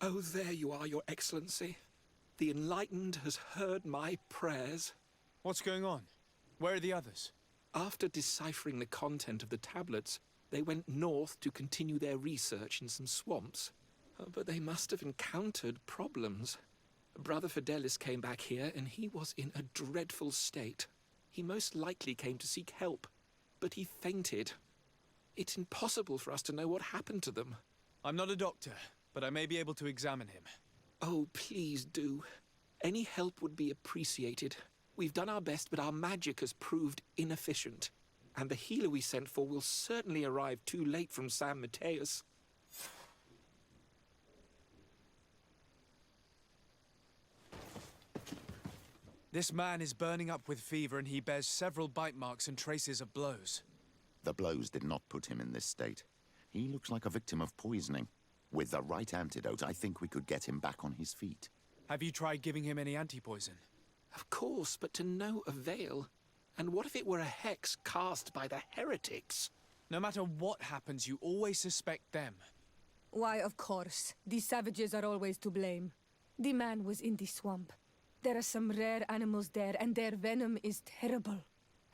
Oh, there you are, Your Excellency. The Enlightened has heard my prayers. What's going on? Where are the others? After deciphering the content of the tablets, they went north to continue their research in some swamps. But they must have encountered problems. Brother Fidelis came back here, and he was in a dreadful state. He most likely came to seek help, but he fainted. It's impossible for us to know what happened to them. I'm not a doctor, but I may be able to examine him. Oh, please do. Any help would be appreciated. We've done our best, but our magic has proved inefficient. And the healer we sent for will certainly arrive too late from San Mateus. This man is burning up with fever, and he bears several bite marks and traces of blows. The blows did not put him in this state. He looks like a victim of poisoning. With the right antidote, I think we could get him back on his feet. Have you tried giving him any anti-poison? Of course, but to no avail. And what if it were a hex cast by the heretics? No matter what happens, you always suspect them. Why, of course. These savages are always to blame. The man was in the swamp. There are some rare animals there, and their venom is terrible.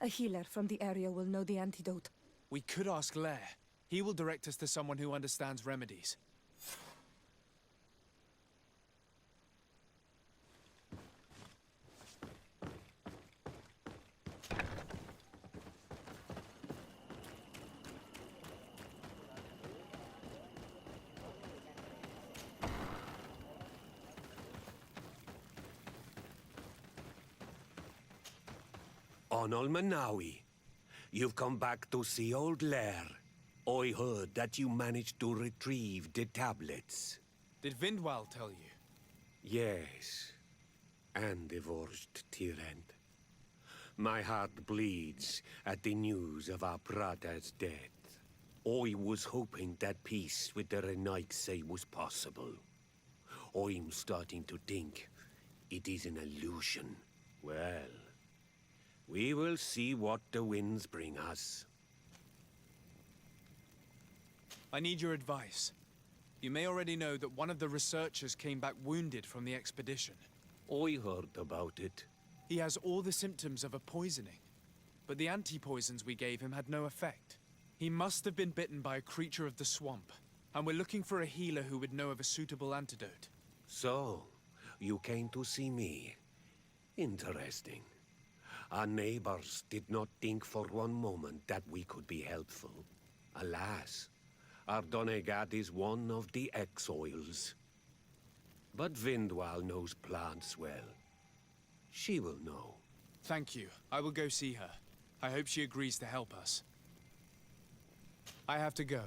A healer from the area will know the antidote. We could ask Lair. He will direct us to someone who understands remedies. Onol Manawi, you've come back to see old Lair. I heard that you managed to retrieve the tablets. Did Vindwal tell you? Yes, and divorced tyrant. My heart bleeds at the news of our brother's death. I was hoping that peace with the Renaigse was possible. I'm starting to think it is an illusion. Well, we will see what the winds bring us. I need your advice. You may already know that one of the researchers came back wounded from the expedition. I heard about it. He has all the symptoms of a poisoning, but the anti-poisons we gave him had no effect. He must have been bitten by a creature of the swamp, and we're looking for a healer who would know of a suitable antidote. So, you came to see me. Interesting. Our neighbors did not think for one moment that we could be helpful. Alas, our Donegad is one of the exiles. But Vindwal knows plants well. She will know. Thank you. I will go see her. I hope she agrees to help us. I have to go.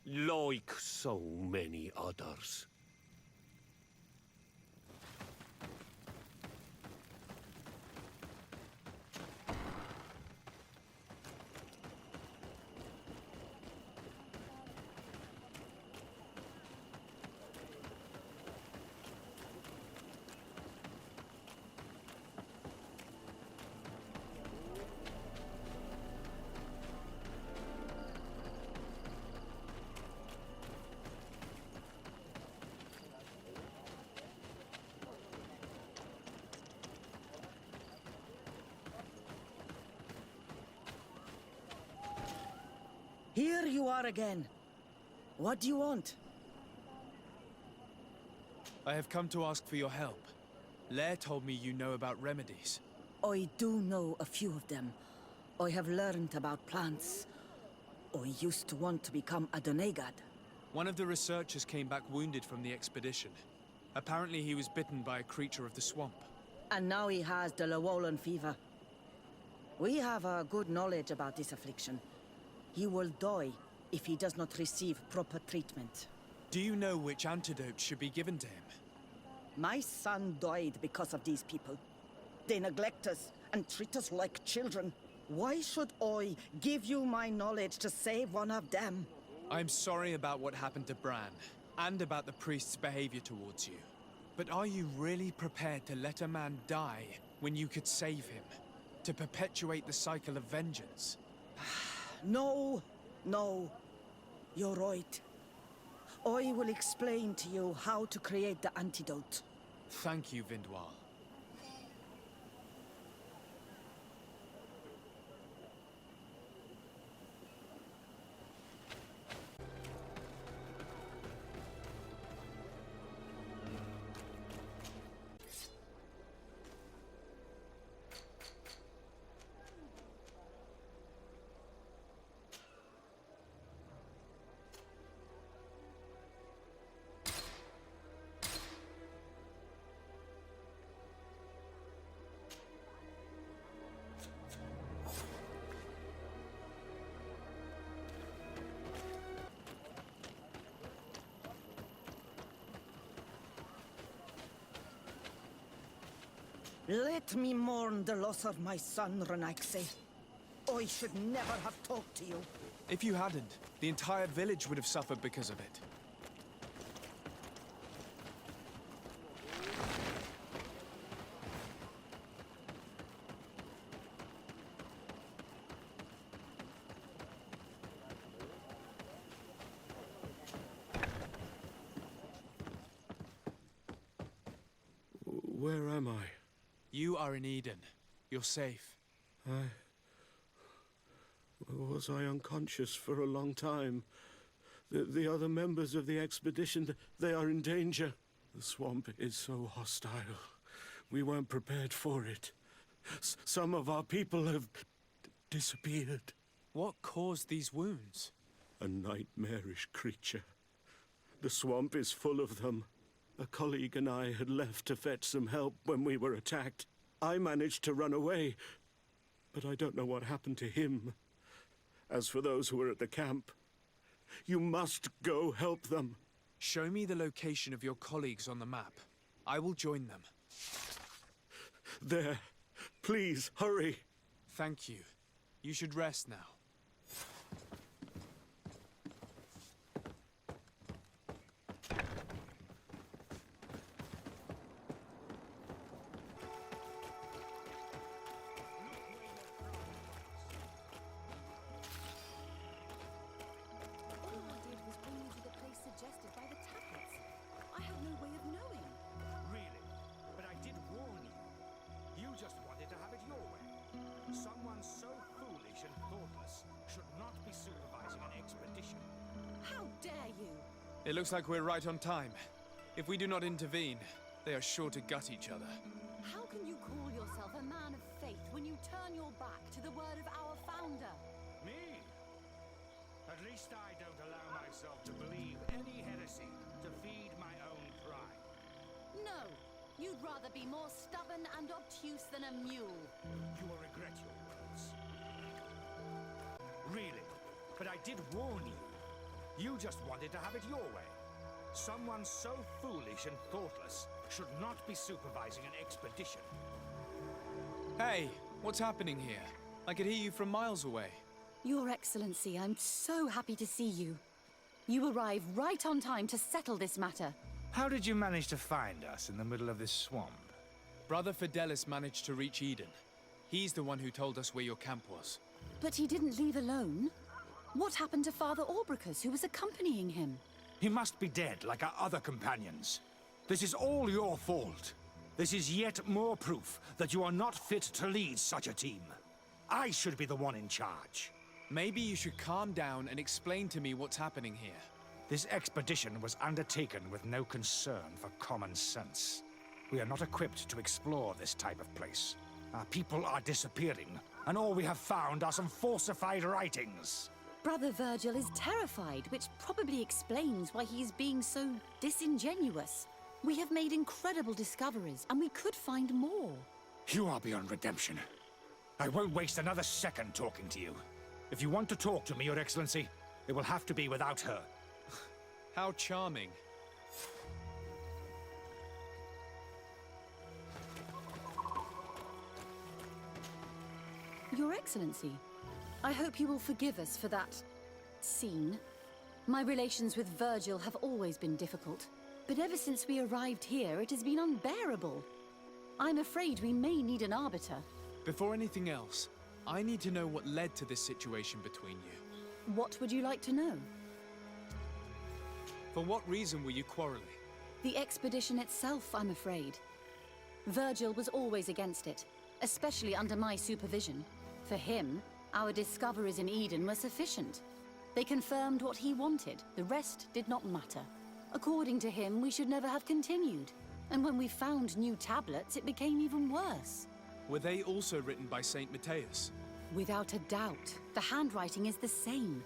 Like so many others. Here you are again. What do you want? I have come to ask for your help. Lair told me you know about remedies. I do know a few of them. I have learned about plants. I used to want to become a Donegad. One of the researchers came back wounded from the expedition. Apparently he was bitten by a creature of the swamp. And now he has the Llewellyn fever. We have a good knowledge about this affliction. He will die if he does not receive proper treatment. Do you know which antidote should be given to him? My son died because of these people. They neglect us and treat us like children. Why should I give you my knowledge to save one of them? I'm sorry about what happened to Bran, and about the priest's behavior towards you. But are you really prepared to let a man die when you could save him? To perpetuate the cycle of vengeance? No, no. You're right. I will explain to you how to create the antidote. Thank you, Vindwal. Let me mourn the loss of my son, Renaxe. I should never have talked to you. If you hadn't, the entire village would have suffered because of it. Where am I? You are in Eden. You're safe. Was I unconscious for a long time? The other members of the expedition, they are in danger. The swamp is so hostile. We weren't prepared for it. Some of our people have disappeared. What caused these wounds? A nightmarish creature. The swamp is full of them. A colleague and I had left to fetch some help when we were attacked. I managed to run away, but I don't know what happened to him. As for those who are at the camp, you must go help them. Show me the location of your colleagues on the map. I will join them. There. Please, hurry. Thank you. You should rest now. It looks like we're right on time. If we do not intervene, they are sure to gut each other. How can you call yourself a man of faith when you turn your back to the word of our founder? Me? At least I don't allow myself to believe any heresy to feed my own pride. No, you'd rather be more stubborn and obtuse than a mule. You will regret your words. Really? But I did warn you. You just wanted to have it your way. Someone so foolish and thoughtless should not be supervising an expedition. Hey, what's happening here? I could hear you from miles away. Your Excellency, I'm so happy to see you. You arrive right on time to settle this matter. How did you manage to find us in the middle of this swamp? Brother Fidelis managed to reach Eden. He's the one who told us where your camp was. But he didn't leave alone. What happened to Father Orbricus, who was accompanying him? He must be dead, like our other companions. This is all your fault. This is yet more proof that you are not fit to lead such a team. I should be the one in charge. Maybe you should calm down and explain to me what's happening here. This expedition was undertaken with no concern for common sense. We are not equipped to explore this type of place. Our people are disappearing, and all we have found are some falsified writings. Brother Virgil is terrified, which probably explains why he's being so disingenuous. We have made incredible discoveries, and we could find more. You are beyond redemption. I won't waste another second talking to you. If you want to talk to me, Your Excellency, it will have to be without her. How charming. Your Excellency, I hope you will forgive us for that scene. My relations with Virgil have always been difficult, but ever since we arrived here, it has been unbearable. I'm afraid we may need an arbiter. Before anything else, I need to know what led to this situation between you. What would you like to know? For what reason were you quarreling? The expedition itself, I'm afraid. Virgil was always against it, especially under my supervision. For him, our discoveries in Eden were sufficient. They confirmed what he wanted. The rest did not matter. According to him, we should never have continued. And when we found new tablets, it became even worse. Were they also written by Saint Matthias? Without a doubt. The handwriting is the same.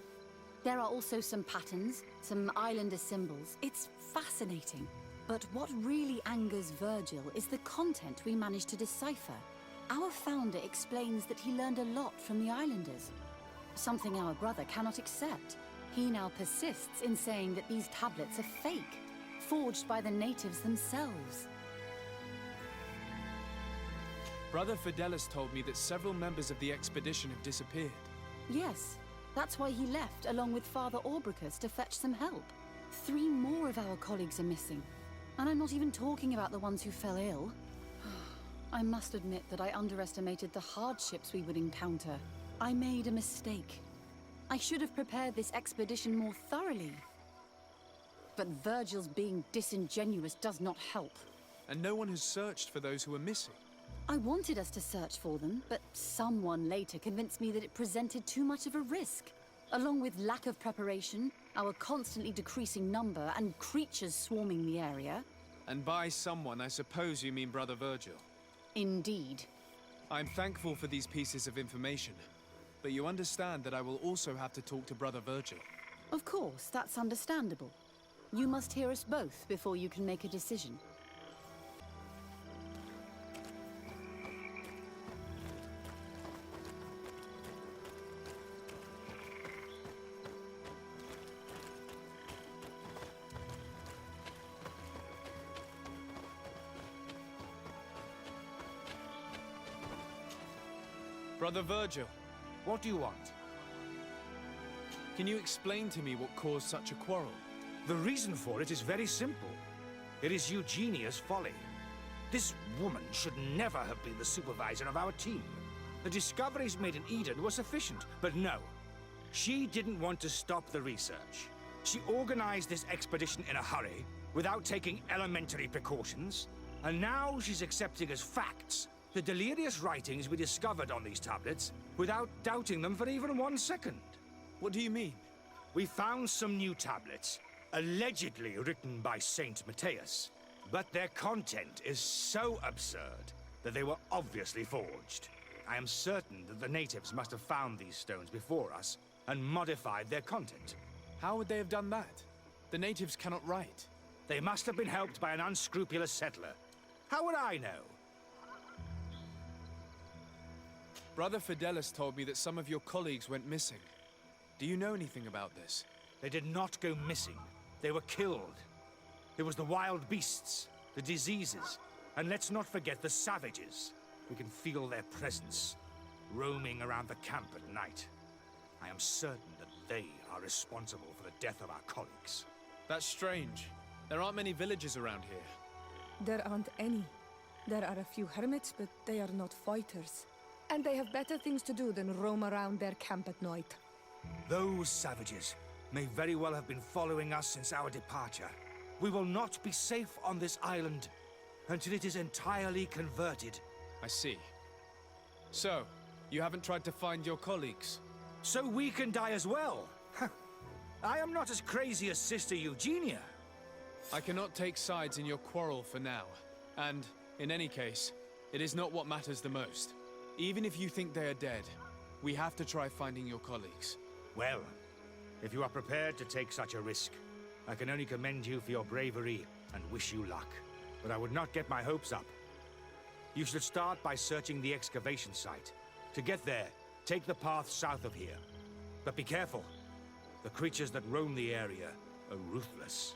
There are also some patterns, some islander symbols. It's fascinating. But what really angers Virgil is the content we managed to decipher. Our founder explains that he learned a lot from the islanders. Something our brother cannot accept. He now persists in saying that these tablets are fake, forged by the natives themselves. Brother Fidelis told me that several members of the expedition have disappeared. Yes, that's why he left along with Father Orbricus to fetch some help. 3 more of our colleagues are missing. And I'm not even talking about the ones who fell ill. I must admit that I underestimated the hardships we would encounter. I made a mistake. I should have prepared this expedition more thoroughly. But Virgil's being disingenuous does not help. And no one has searched for those who are missing. I wanted us to search for them, but someone later convinced me that it presented too much of a risk. Along with lack of preparation, our constantly decreasing number, and creatures swarming the area. And by someone, I suppose you mean Brother Virgil. Indeed. I'm thankful for these pieces of information. But you understand that I will also have to talk to Brother Virgil. Of course, that's understandable. You must hear us both before you can make a decision. Brother Virgil, What do you want? can you explain to me what caused such a quarrel? The reason for it is very simple. It is Eugenia's folly. This woman should never have been the supervisor of our team. The discoveries made in Eden were sufficient, but no. She didn't want to stop the research. She organized this expedition in a hurry, without taking elementary precautions, and now she's accepting as facts the delirious writings we discovered on these tablets, without doubting them for even 1 second. What do you mean? We found some new tablets, allegedly written by Saint Matthias, but their content is so absurd that they were obviously forged. I am certain that the natives must have found these stones before us and modified their content. How would they have done that? The natives cannot write. They must have been helped by an unscrupulous settler. How would I know? Brother Fidelis told me that some of your colleagues went missing. Do you know anything about this? They did not go missing. They were killed. It was the wild beasts, the diseases, and let's not forget the savages. We can feel their presence, roaming around the camp at night. I am certain that they are responsible for the death of our colleagues. That's strange. There aren't many villages around here. There aren't any. There are a few hermits, but they are not fighters. And they have better things to do than roam around their camp at night. Those savages may very well have been following us since our departure. We will not be safe on this island until it is entirely converted. I see. So, you haven't tried to find your colleagues? So we can die as well. I am not as crazy as Sister Eugenia. I cannot take sides in your quarrel for now. And, in any case, it is not what matters the most. Even if you think they are dead, we have to try finding your colleagues. Well, if you are prepared to take such a risk, I can only commend you for your bravery and wish you luck. But I would not get my hopes up. You should start by searching the excavation site. To get there, take the path south of here. But be careful. The creatures that roam the area are ruthless.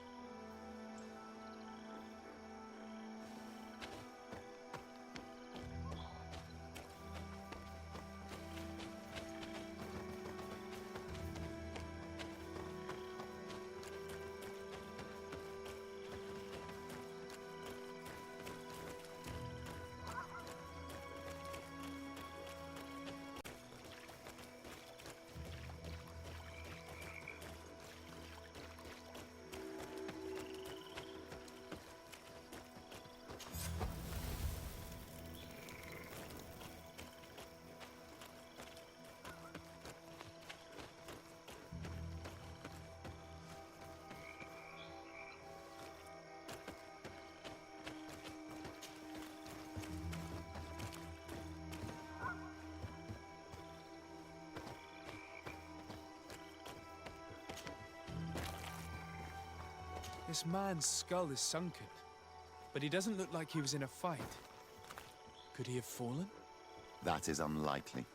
This man's skull is sunken, but he doesn't look like he was in a fight. Could he have fallen? That is unlikely.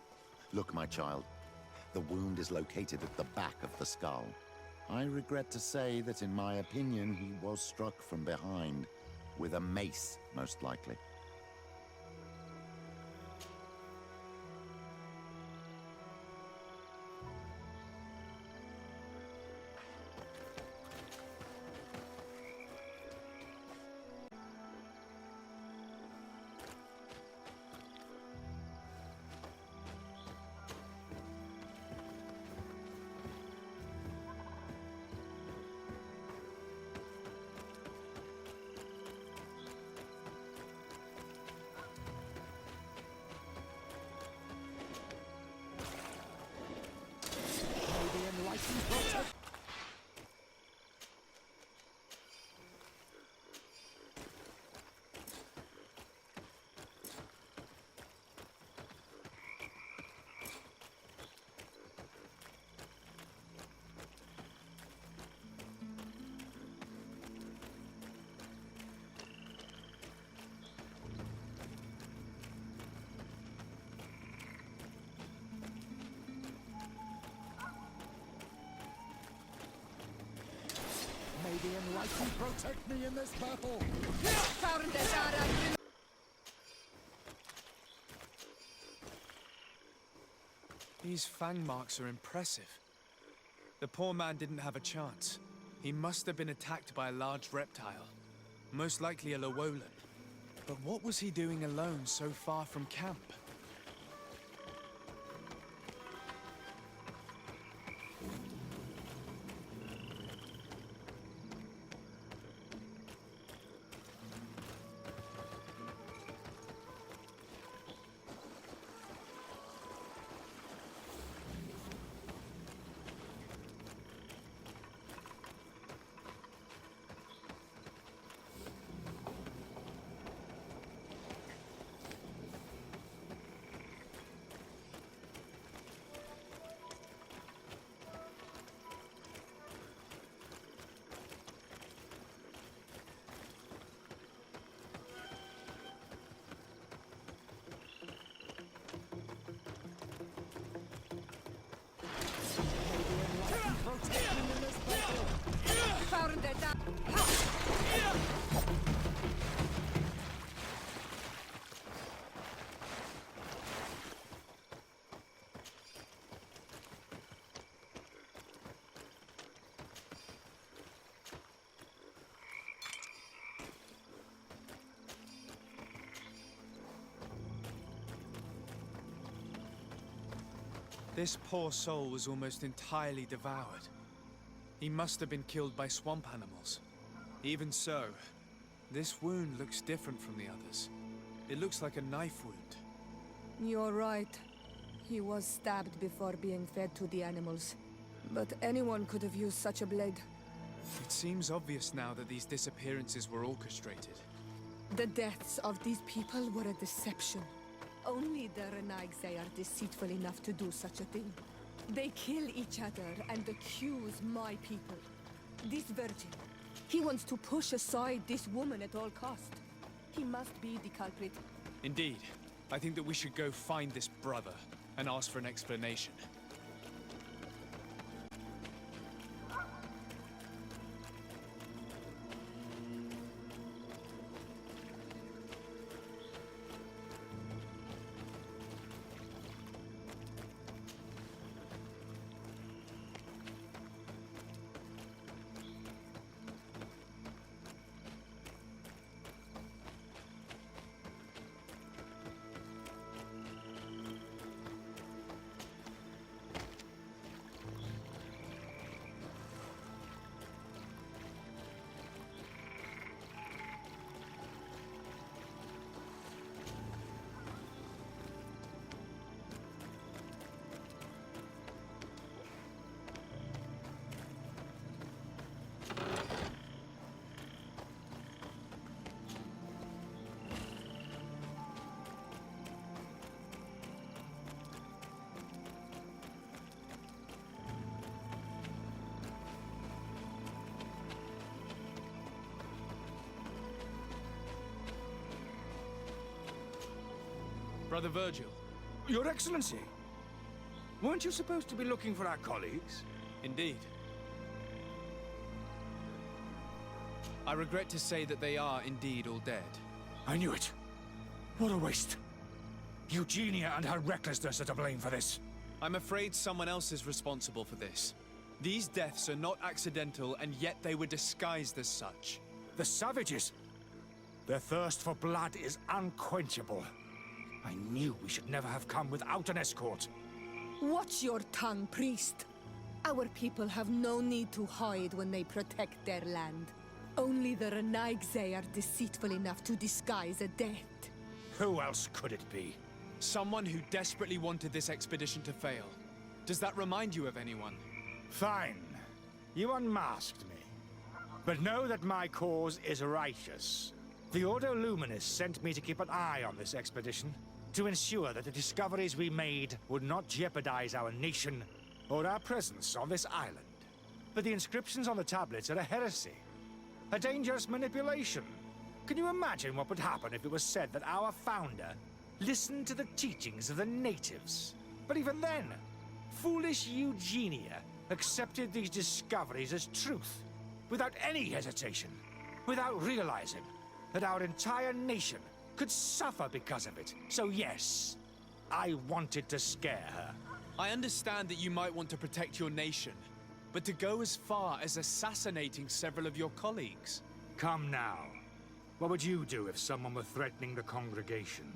Look, my child. The wound is located at the back of the skull. I regret to say that in my opinion, he was struck from behind. With a mace, most likely. May the enlightened protect me in this battle! These fang marks are impressive. The poor man didn't have a chance. He must have been attacked by a large reptile. Most likely a Llewellyn. But what was he doing alone so far from camp? This poor soul was almost entirely devoured. He must have been killed by swamp animals. Even so, this wound looks different from the others. It looks like a knife wound. You're right. He was stabbed before being fed to the animals. But anyone could have used such a blade. It seems obvious now that these disappearances were orchestrated. The deaths of these people were a deception. Only the Renaigse are deceitful enough to do such a thing. They kill each other and accuse my people. This Virgil, he wants to push aside this woman at all cost. He must be the culprit. Indeed. I think that we should go find this brother and ask for an explanation. Brother Virgil. Your Excellency! Weren't you supposed to be looking for our colleagues? Indeed. I regret to say that they are indeed all dead. I knew it. What a waste. Eugenia and her recklessness are to blame for this. I'm afraid someone else is responsible for this. These deaths are not accidental, and yet they were disguised as such. The savages! Their thirst for blood is unquenchable. I knew we should never have come without an escort. Watch your tongue, priest. Our people have no need to hide when they protect their land. Only the Renaigze are deceitful enough to disguise a death. Who else could it be? Someone who desperately wanted this expedition to fail. Does that remind you of anyone? Fine. You unmasked me. But know that my cause is righteous. The Ordo Luminis sent me to keep an eye on this expedition, to ensure that the discoveries we made would not jeopardize our nation or our presence on this island. But the inscriptions on the tablets are a heresy. A dangerous manipulation. Can you imagine what would happen if it was said that our founder listened to the teachings of the natives? But even then, foolish Eugenia accepted these discoveries as truth, without any hesitation, without realizing that our entire nation could suffer because of it. So yes, I wanted to scare her. I understand that you might want to protect your nation, but to go as far as assassinating several of your colleagues? Come now. What would you do if someone were threatening the congregation?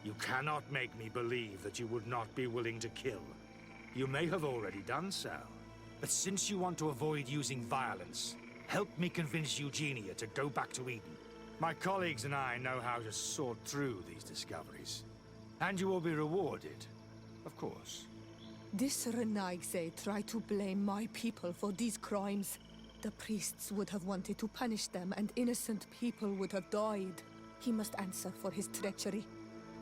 You cannot make me believe that you would not be willing to kill. You may have already done so. But since you want to avoid using violence, help me convince Eugenia to go back to Eden. My colleagues and I know how to sort through these discoveries. And you will be rewarded, of course. This Renaigze tried to blame my people for these crimes. The priests would have wanted to punish them, and innocent people would have died. He must answer for his treachery.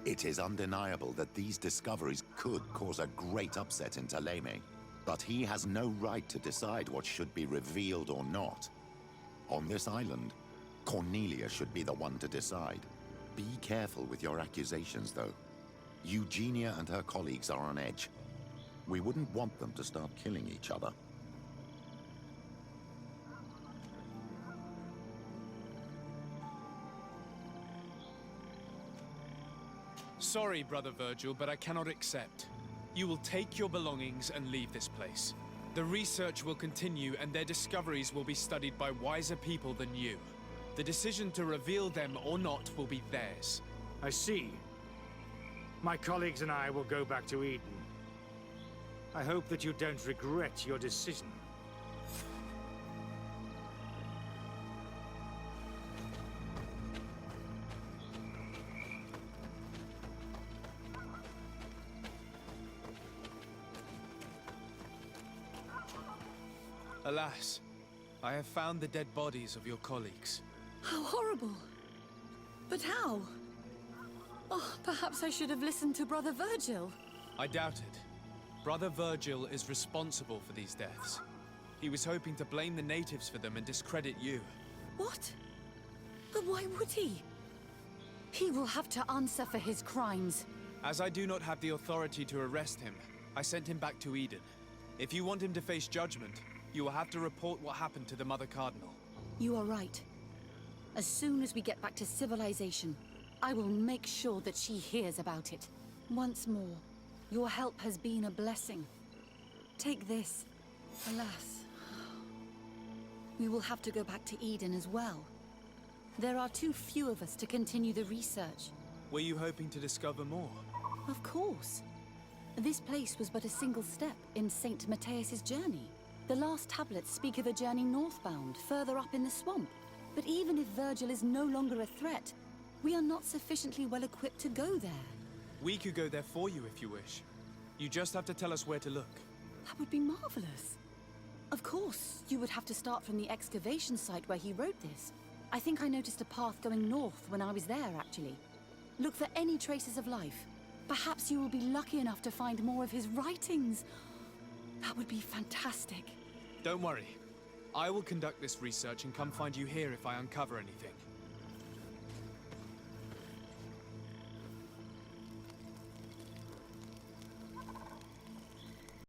It is undeniable that these discoveries could cause a great upset in Taleme. But he has no right to decide what should be revealed or not. On this island, Cornelia should be the one to decide. Be careful with your accusations, though. Eugenia and her colleagues are on edge. We wouldn't want them to start killing each other. Sorry, Brother Virgil, but I cannot accept. You will take your belongings and leave this place. The research will continue, and their discoveries will be studied by wiser people than you. The decision to reveal them or not will be theirs. I see. My colleagues and I will go back to Eden. I hope that you don't regret your decision. Alas, I have found the dead bodies of your colleagues. How horrible! But how? Oh, perhaps I should have listened to Brother Virgil. I doubt it. Brother Virgil is responsible for these deaths. He was hoping to blame the natives for them and discredit you. What? But why would he? He will have to answer for his crimes. As I do not have the authority to arrest him, I sent him back to Eden. If you want him to face judgment, you will have to report what happened to the Mother Cardinal. You are right. As soon as we get back to civilization, I will make sure that she hears about it. Once more, your help has been a blessing. Take this. Alas, we will have to go back to Eden as well. There are too few of us to continue the research. Were you hoping to discover more? Of course. This place was but a single step in St. Matthias's journey. The last tablets speak of a journey northbound, further up in the swamp. But even if Virgil is no longer a threat, we are not sufficiently well equipped to go there. We could go there for you if you wish. You just have to tell us where to look. That would be marvelous. Of course, you would have to start from the excavation site where he wrote this. I think I noticed a path going north when I was there, actually. Look for any traces of life. Perhaps you will be lucky enough to find more of his writings. That would be fantastic. Don't worry. I will conduct this research and come find you here if I uncover anything.